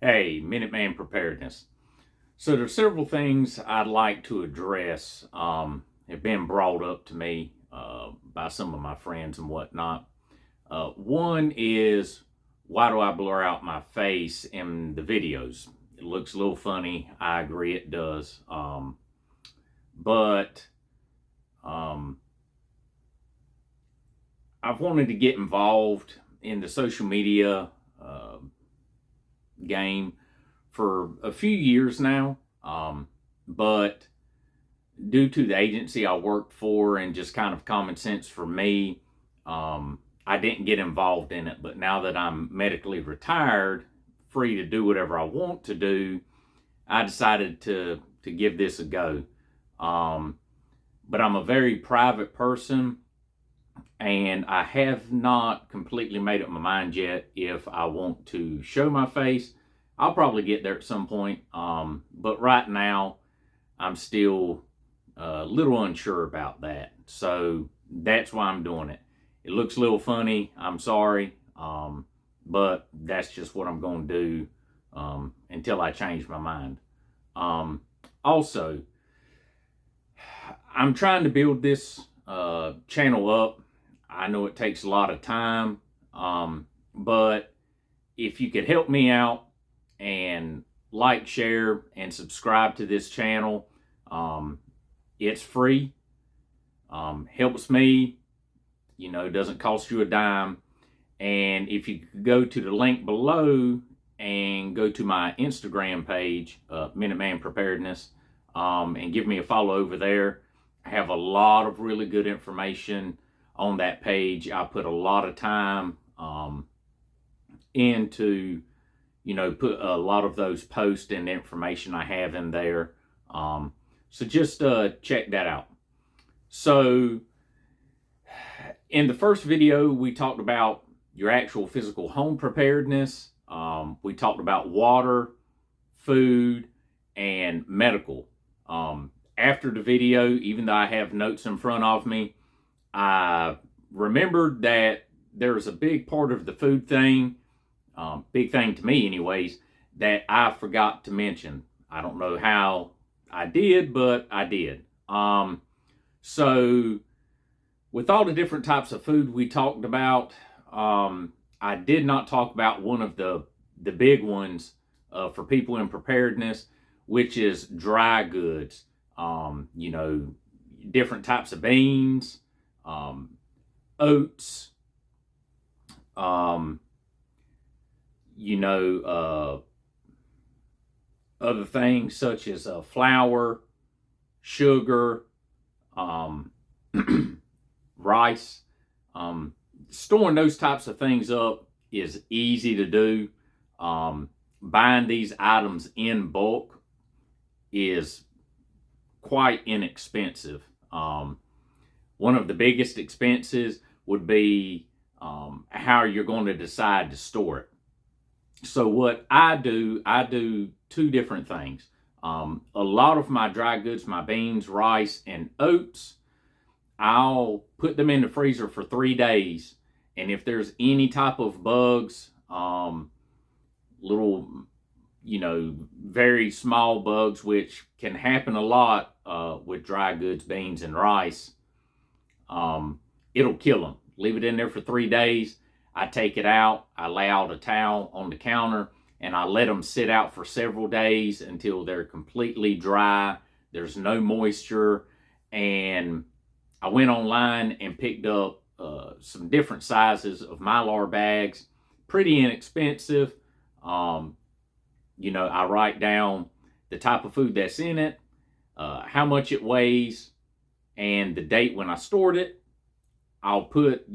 Hey, Minuteman Preparedness. So there's several things I'd like to address, have been brought up to me by some of my friends and whatnot. One is, why do I blur out my face in the videos? It looks a little funny. I agree it does. But I've wanted to get involved in the social media game for a few years now, but due to the agency I worked for and just kind of common sense for me, I didn't get involved in it. But now that I'm medically retired, free to do whatever I want to do, I decided to give this a go. But I'm a very private person, and I have not completely made up my mind yet if I want to show my face. I'll probably get there at some point, but right now I'm still a little unsure about that. So that's why I'm doing it. It looks a little funny, I'm sorry, but that's just what I'm going to do until I change my mind. Also, I'm trying to build this channel up. I know it takes a lot of time, but if you could help me out and like, share, and subscribe to this channel, it's free, helps me, doesn't cost you a dime. And if you go to the link below and go to my Instagram page, Minuteman Preparedness, and give me a follow over there. I have a lot of really good information on that page. I put a lot of time into, put a lot of those posts and information I have in there. So just check that out. So in the first video, we talked about your actual physical home preparedness. We talked about water, food, and medical. After the video, even though I have notes in front of me, I remembered that there's a big part of the food thing, big thing to me anyways, that I forgot to mention. I don't know how I did, but I did. So with all the different types of food we talked about, I did not talk about one of the big ones for people in preparedness, which is dry goods. Different types of beans, oats, other things such as flour, sugar, rice. Storing those types of things up is easy to do. Buying these items in bulk is quite inexpensive. One of the biggest expenses would be how you're going to decide to store it. So what I do two different things. A lot of my dry goods, my beans, rice, and oats, I'll put them in the freezer for 3 days. And if there's any type of bugs, little, very small bugs, which can happen a lot with dry goods, beans, and rice, it'll kill them. Leave it in there for 3 days. I take it out, I lay out a towel on the counter, and I let them sit out for several days until they're completely dry. There's no moisture. And I went online and picked up some different sizes of Mylar bags. Pretty inexpensive. I write down the type of food that's in it, how much it weighs, and the date when I stored it. I'll put,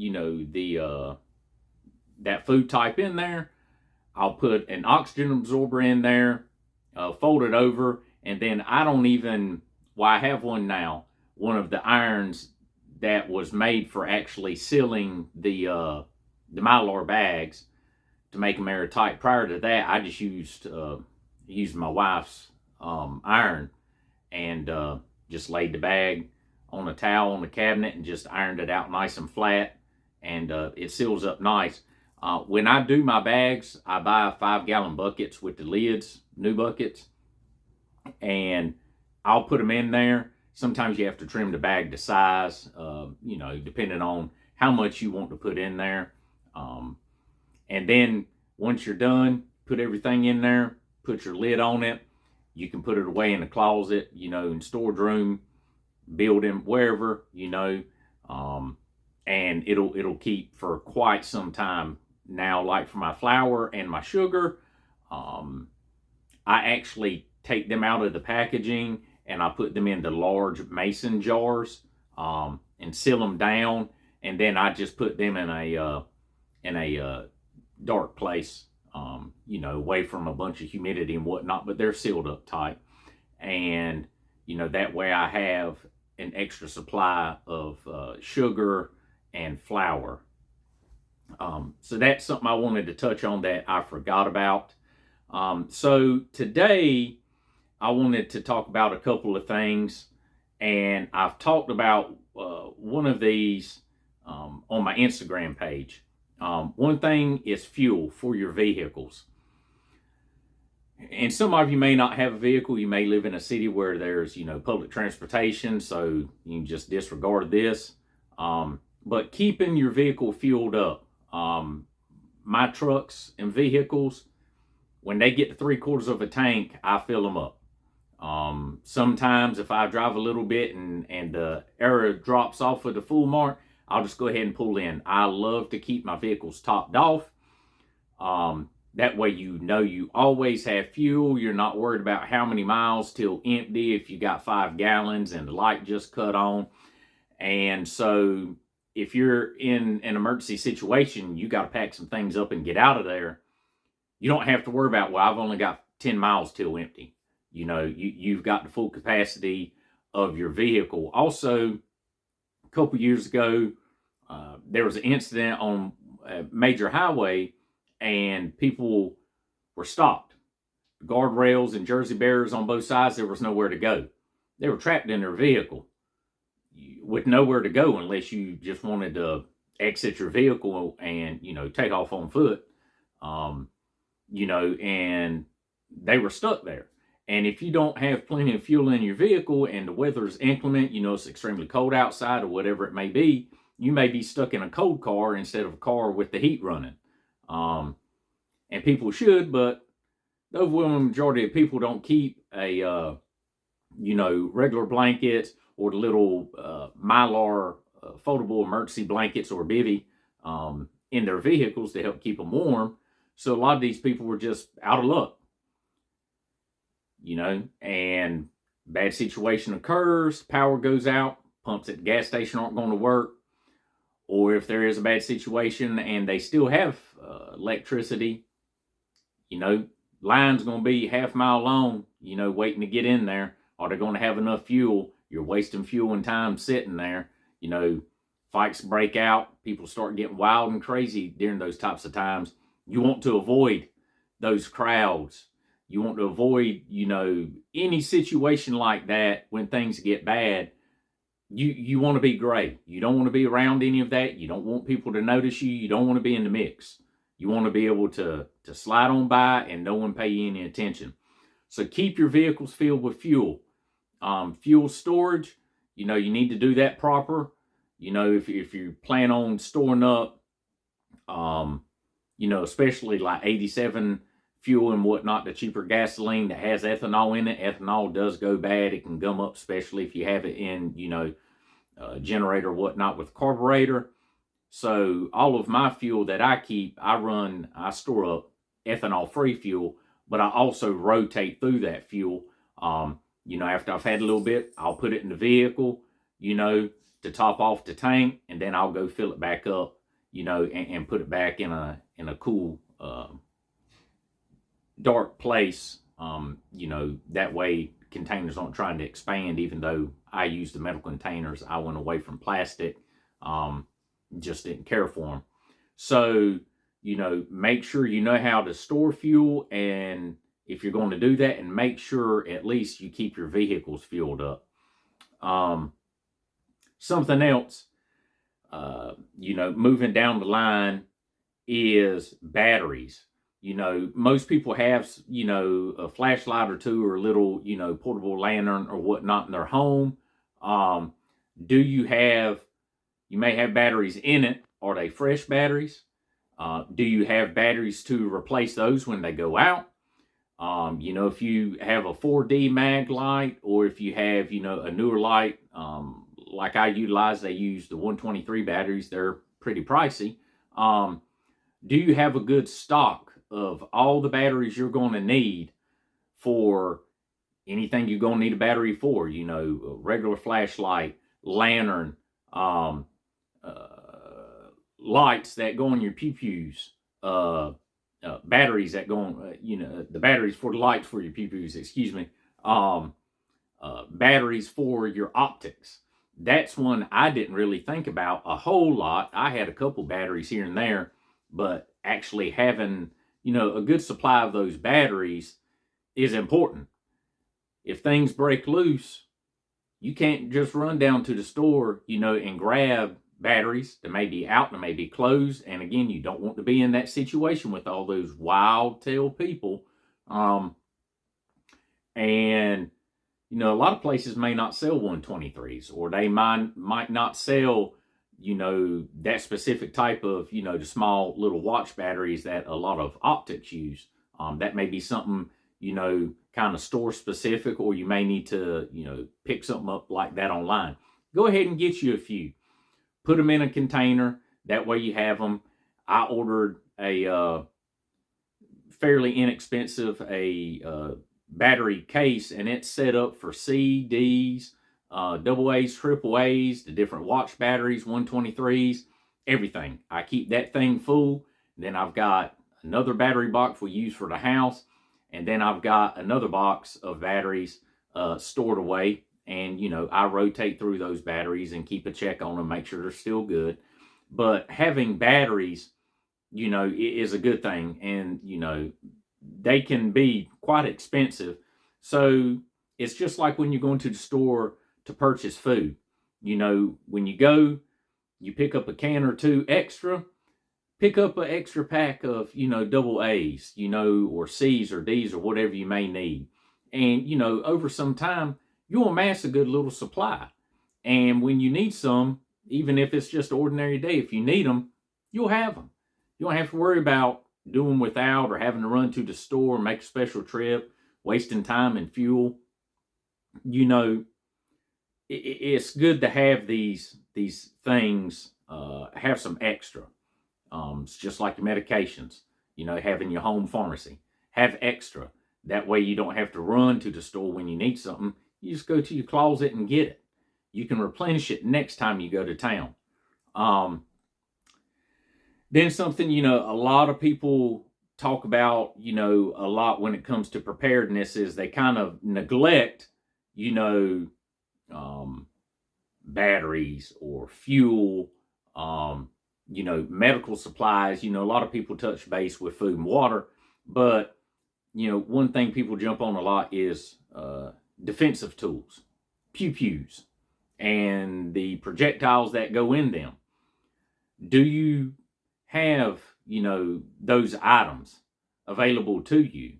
that food type in there. I'll put an oxygen absorber in there, fold it over, and then I have one now, one of the irons that was made for actually sealing the Mylar bags to make them airtight. Prior to that, I just used my wife's iron and just laid the bag on a towel on the cabinet and just ironed it out nice and flat, and it seals up nice. When I do my bags, I buy 5-gallon buckets with the lids, new buckets, and I'll put them in there. Sometimes you have to trim the bag to size, depending on how much you want to put in there. And then once you're done, put everything in there, put your lid on it. You can put it away in the closet, in storage room, building, wherever, and it'll keep for quite some time. Now, like for my flour and my sugar, I actually take them out of the packaging and I put them into large mason jars, and seal them down, and then I just put them in a dark place, away from a bunch of humidity and whatnot, but they're sealed up tight. And, that way I have an extra supply of sugar and flour. So that's something I wanted to touch on that I forgot about. So today I wanted to talk about a couple of things, and I've talked about one of these on my Instagram page. One thing is fuel for your vehicles. And some of you may not have a vehicle. You may live in a city where there's, public transportation, so you can just disregard this. But keeping your vehicle fueled up. My trucks and vehicles, when they get to 3/4 of a tank, I fill them up. Sometimes if I drive a little bit and the air drops off of the full mark, I'll just go ahead and pull in. I love to keep my vehicles topped off. That way you always have fuel. You're not worried about how many miles till empty if you got 5 gallons and the light just cut on. And so if you're in an emergency situation, you got to pack some things up and get out of there. You don't have to worry about, well, I've only got 10 miles till empty. You've got the full capacity of your vehicle. Also, a couple years ago, there was an incident on a major highway and people were stopped. Guardrails and Jersey barriers on both sides, there was nowhere to go. They were trapped in their vehicle with nowhere to go unless you just wanted to exit your vehicle and, take off on foot. And they were stuck there. And if you don't have plenty of fuel in your vehicle and the weather's inclement, it's extremely cold outside or whatever it may be, you may be stuck in a cold car instead of a car with the heat running. And people should, but the overwhelming majority of people don't keep a, regular blankets or the little Mylar foldable emergency blankets or bivy in their vehicles to help keep them warm. So a lot of these people were just out of luck, and bad situation occurs, power goes out, pumps at the gas station aren't going to work. Or if there is a bad situation and they still have electricity, line's going to be half-mile long, waiting to get in there. Are they going to have enough fuel? You're wasting fuel and time sitting there. Fights break out. People start getting wild and crazy during those types of times. You want to avoid those crowds. You want to avoid, any situation like that when things get bad. You want to be gray. You don't want to be around any of that. You don't want people to notice you. You don't want to be in the mix. You want to be able to slide on by and no one pay you any attention. So keep your vehicles filled with fuel. Fuel storage, you need to do that proper. If you plan on storing up, especially like 87 fuel and whatnot, the cheaper gasoline that has ethanol in it. Ethanol does go bad. It can gum up, especially if you have it in, generator or whatnot with carburetor. So all of my fuel that I keep, I store up ethanol-free fuel, but I also rotate through that fuel. After I've had a little bit, I'll put it in the vehicle, to top off the tank, and then I'll go fill it back up, and put it back in a cool, dark place. That way containers aren't trying to expand. Even though I use the metal containers, I went away from plastic. Just didn't care for them. So, make sure you know how to store fuel, and if you're going to do that, and make sure at least you keep your vehicles fueled up. Something else, moving down the line is batteries. Most people have, a flashlight or two or a little, portable lantern or whatnot in their home. Um, do you have, you may have batteries in it. Are they fresh batteries? Do you have batteries to replace those when they go out? If you have a 4D mag light, or if you have, a newer light, like I utilize, they use the 123 batteries. They're pretty pricey. Do you have a good stock of all the batteries you're going to need for anything you're going to need a battery for? A regular flashlight, lantern, um, uh, lights that go on your pew-pews, batteries that go on, the batteries for the lights for your pew-pews, excuse me, batteries for your optics. That's one I didn't really think about a whole lot. I had a couple batteries here and there, but actually having, a good supply of those batteries is important. If things break loose, you can't just run down to the store, and grab batteries that may be out and may be closed. And again, you don't want to be in that situation with all those wild tail people. And a lot of places may not sell 123s, or they might not sell, that specific type of, the small little watch batteries that a lot of optics use. That may be something, kind of store specific, or you may need to, pick something up like that online. Go ahead and get you a few. Put them in a container. That way you have them. I ordered a fairly inexpensive battery case, and it's set up for C, D's, double A's, triple A's, the different watch batteries, 123s, everything. I keep that thing full. Then I've got another battery box we use for the house, and then I've got another box of batteries stored away. And, I rotate through those batteries and keep a check on them, make sure they're still good. But having batteries, is a good thing. And, they can be quite expensive. So it's just like when you're going to the store to purchase food. When you go, you pick up a can or two extra, pick up an extra pack of, double A's, or C's or D's or whatever you may need. And, over some time, you'll amass a good little supply. And when you need some, even if it's just an ordinary day, if you need them, you'll have them. You don't have to worry about doing without or having to run to the store, make a special trip, wasting time and fuel. It's good to have these things, have some extra. It's just like the medications, having your home pharmacy. Have extra. That way you don't have to run to the store when you need something. You just go to your closet and get it. You can replenish it next time you go to town. Then something, a lot of people talk about, a lot when it comes to preparedness is they kind of neglect, batteries or fuel, medical supplies. A lot of people touch base with food and water, but, one thing people jump on a lot is defensive tools, pew-pews, and the projectiles that go in them. Do you have, those items available to you?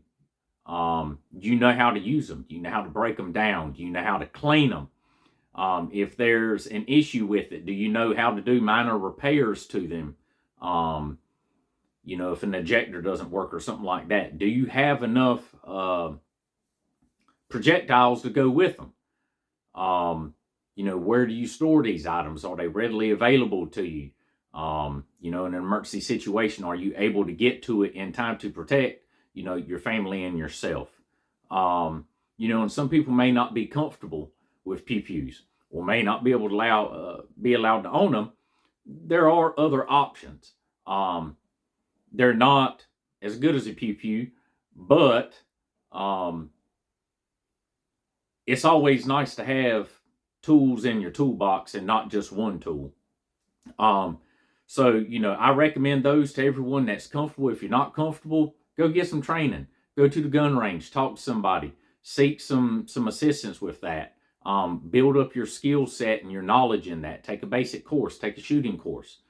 Do you know how to use them? Do you know how to break them down? Do you know how to clean them? If there's an issue with it, do you know how to do minor repairs to them? If an ejector doesn't work or something like that, do you have enough projectiles to go with them? Where do you store these items? Are they readily available to you? In an emergency situation, are you able to get to it in time to protect, your family and yourself? And some people may not be comfortable with pew-pews, or may not be able to be allowed to own them. There are other options. They're not as good as a pew-pew, but it's always nice to have tools in your toolbox and not just one tool. So, I recommend those to everyone that's comfortable. If you're not comfortable, go get some training. Go to the gun range, talk to somebody, seek some assistance with that. Build up your skill set and your knowledge in that. Take a basic course, take a shooting course.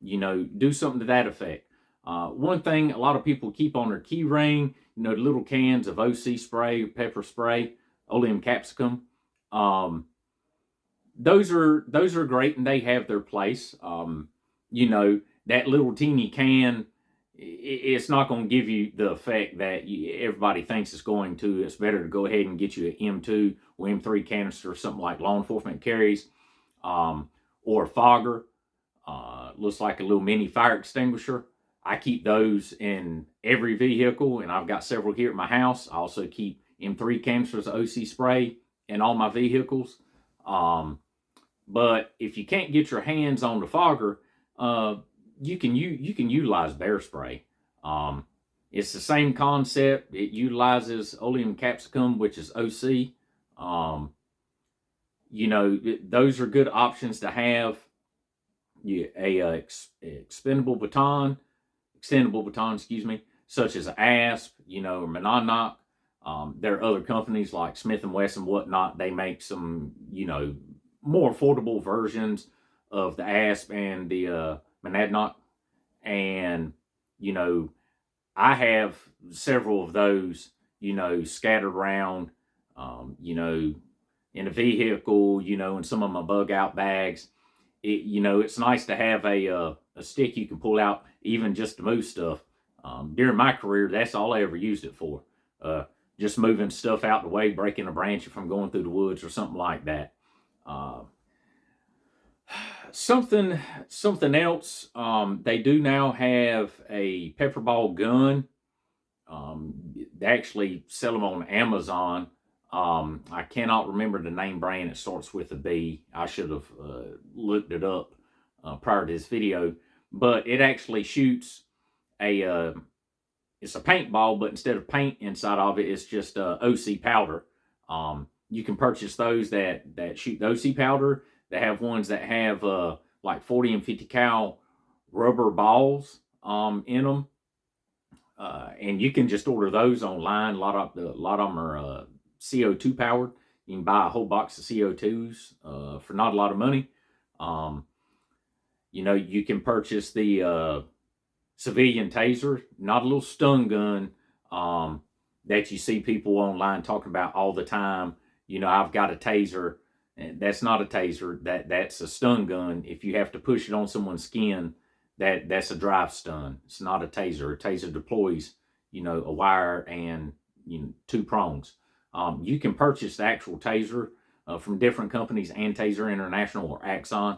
Do something to that effect. One thing a lot of people keep on their key ring, the little cans of OC spray, pepper spray, oleum capsicum. Um, those are great and they have their place. That little teeny can, it's not going to give you the effect that everybody thinks it's going to. It's better to go ahead and get you an M2 or M3 canister or something like law enforcement carries, or a fogger. Looks like a little mini fire extinguisher. I keep those in every vehicle, and I've got several here at my house. I also keep M3 canisters of OC spray in all my vehicles. But if you can't get your hands on the fogger, you can utilize bear spray. It's the same concept. It utilizes oleum capsicum, which is OC. Those are good options to have. Extendable baton, such as Asp, or Monadnock. There are other companies like Smith and Wesson, whatnot. They make some, more affordable versions of the Asp and the Monadnock, and I have several of those, scattered around, in a vehicle, in some of my bug out bags. It's nice to have a stick you can pull out, even just to move stuff. During my career, that's all I ever used it for. Just moving stuff out the way, breaking a branch if I'm going through the woods or something like that. Something else. They do now have a pepper ball gun. They actually sell them on Amazon. I cannot remember the name brand. It starts with a B. I should have looked it up prior to this video. But it actually shoots it's a paintball, but instead of paint inside of it, it's just OC powder. You can purchase those that shoot the OC powder. They have ones that have like 40 and 50 cal rubber balls in them. And you can just order those online. A lot of them are CO2 powered. You can buy a whole box of CO2s for not a lot of money. You can purchase the civilian taser, not a little stun gun that you see people online talking about all the time. I've got a taser. That's not a taser. That's a stun gun. If you have to push it on someone's skin, that's a drive stun. It's not a taser. A taser deploys, a wire and two prongs. You can purchase the actual taser from different companies, and Taser International or Axon,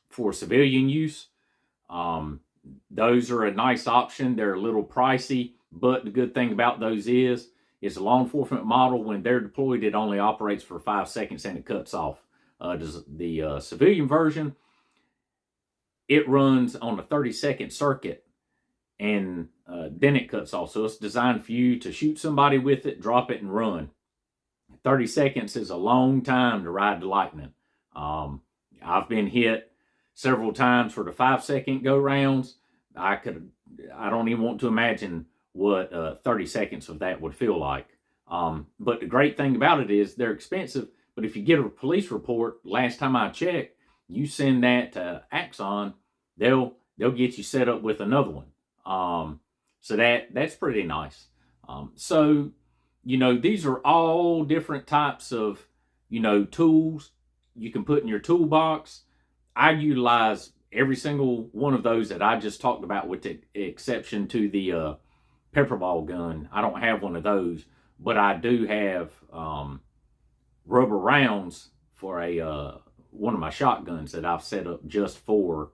for civilian use. Those are a nice option. They're a little pricey, but the good thing about those is a law enforcement model. When they're deployed, it only operates for 5 seconds and it cuts off. The civilian version, it runs on a 30-second circuit and then it cuts off. So it's designed for you to shoot somebody with it, drop it, and run. 30 seconds is a long time to ride the lightning. I've been hit several times for the 5-second go rounds. I don't even want to imagine what 30 seconds of that would feel like. But the great thing about it is they're expensive. But if you get a police report, last time I checked, you send that to Axon, they'll get you set up with another one. So that's pretty nice. So these are all different types of tools you can put in your toolbox. I utilize every single one of those that I just talked about, with the exception to the pepper ball gun. I don't have one of those, but I do have rubber rounds for one of my shotguns that I've set up just for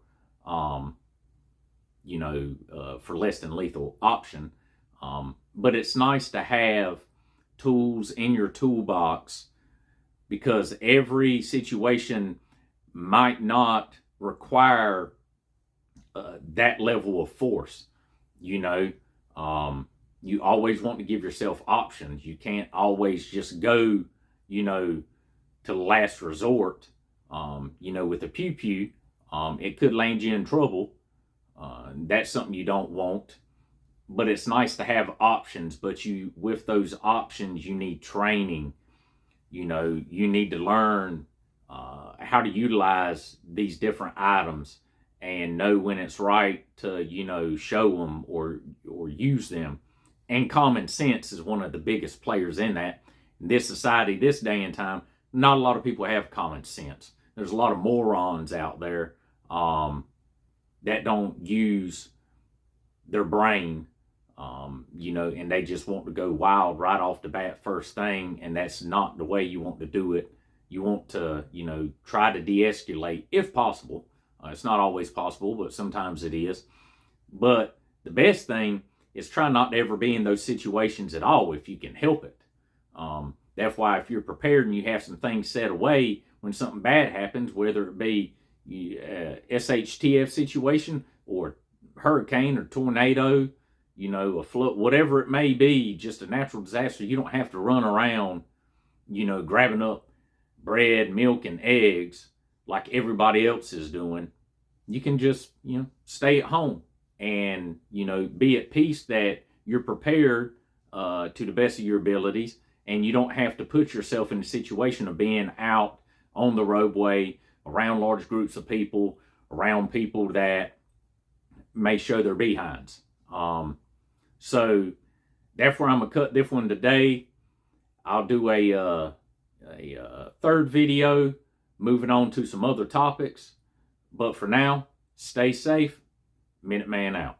for less than lethal option. But it's nice to have tools in your toolbox, because every situation might not require that level of force. You always want to give yourself options. You can't always just go, to the last resort. With a pew-pew, it could land you in trouble. That's something you don't want. But it's nice to have options, but with those options, you need training. You need to learn how to utilize these different items and know when it's right to, show them or use them. And common sense is one of the biggest players in that. In this society, this day and time, not a lot of people have common sense. There's a lot of morons out there that don't use their brain, and they just want to go wild right off the bat first thing, and that's not the way you want to do it. You want to, try to de-escalate if possible. It's not always possible, but sometimes it is. But the best thing is try not to ever be in those situations at all if you can help it. That's why if you're prepared and you have some things set away when something bad happens, whether it be SHTF situation or hurricane or tornado, a flood, whatever it may be, just a natural disaster, you don't have to run around, grabbing up bread, milk, and eggs like everybody else is doing. You can just, stay at home and, be at peace that you're prepared to the best of your abilities, and you don't have to put yourself in the situation of being out on the roadway around large groups of people, around people that may show their behinds. So that's where I'm gonna cut this one today. I'll do a third video moving on to some other topics. But for now, stay safe. Minuteman out.